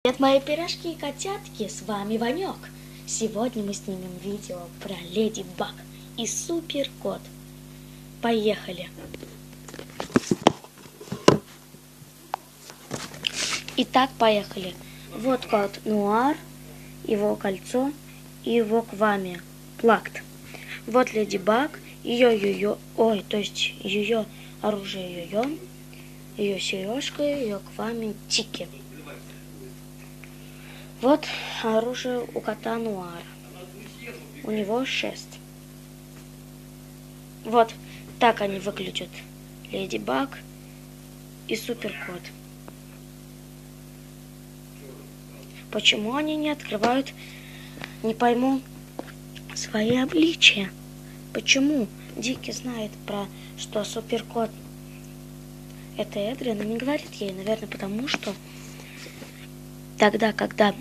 Привет, мои пирожки и котятки, с вами Ванек. Сегодня мы снимем видео про Леди Баг и Супер Кот. Поехали! Итак, поехали. Вот кот Нуар, его кольцо и его квами Плакт. Вот Леди Баг, ее оружие йо-йо, ее сережка, ее квами Тики. Вот оружие у кота Нуара. У него шест. Вот так они выглядят. Леди Баг и Супер Кот. Почему они не открывают, не пойму, свои обличия? Почему Дики знает про, что Супер Кот это Эдриан, и не говорит ей? Наверное, потому что тогда, когда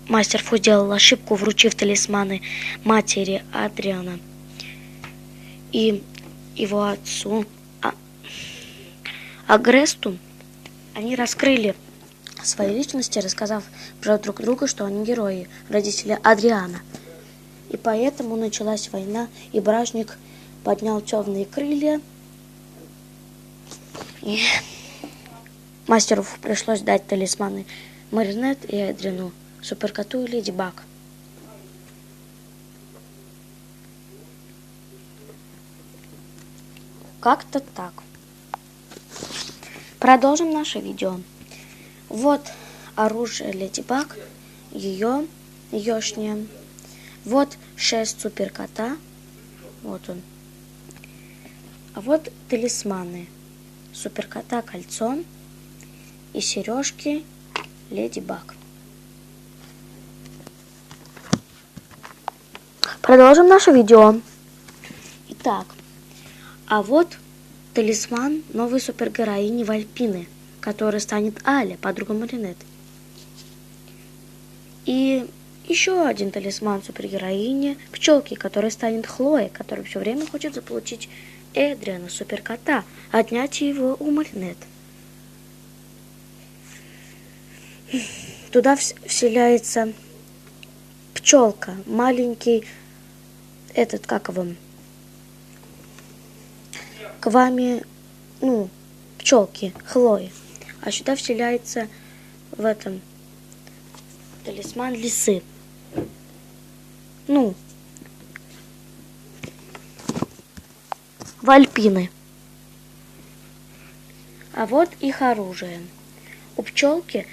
Мастер Фу сделал ошибку, вручив талисманы матери Адриана и его отцу Агресту, они раскрыли свои личности, рассказав про друг друга, что они герои, родители Адриана. И поэтому началась война, и Бражник поднял темные крылья, и Мастеру пришлось дать талисманы Маринет и Эдрину, Супер Коту и Леди Баг. Как-то так. Продолжим наше видео. Вот оружие Леди Баг, еешня. Вот шест Супер Кота. Вот он. А вот талисманы Супер Кота, кольцо и сережки Леди Баг. Продолжим наше видео. Итак, а вот талисман новой супергероини Вальпины, которая станет Аля, подруга Маринет. И еще один талисман супергероини Пчелки, которая станет Хлоей, которая все время хочет заполучить Эдриана, Супер Кота, отнять его у Маринет. Туда вселяется Пчелка, маленький квами, пчелки, Хлои. А сюда вселяется талисман лисы. Вальпины. А вот их оружие. У пчелки,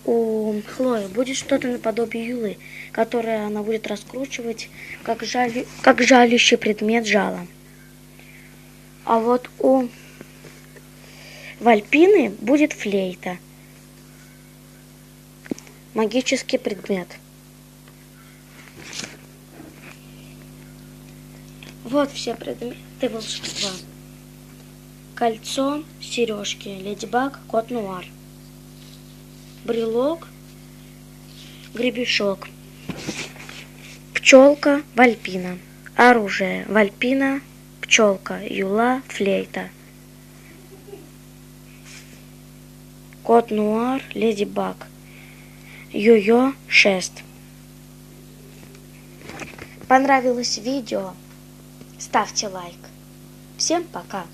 у Хлои будет что-то наподобие юлы, которое она будет раскручивать, как жалящий предмет жала. А вот у Вальпины будет флейта, магический предмет. Вот все предметы волшебства. Кольцо, сережки, Леди Баг, кот Нуар. Брелок, гребешок. Пчелка, Вальпина. Оружие, Вальпина, пчелка, юла, флейта. Кот Нуар, Леди Баг. Йо-йо, шест. Понравилось видео? Ставьте лайк. Всем пока!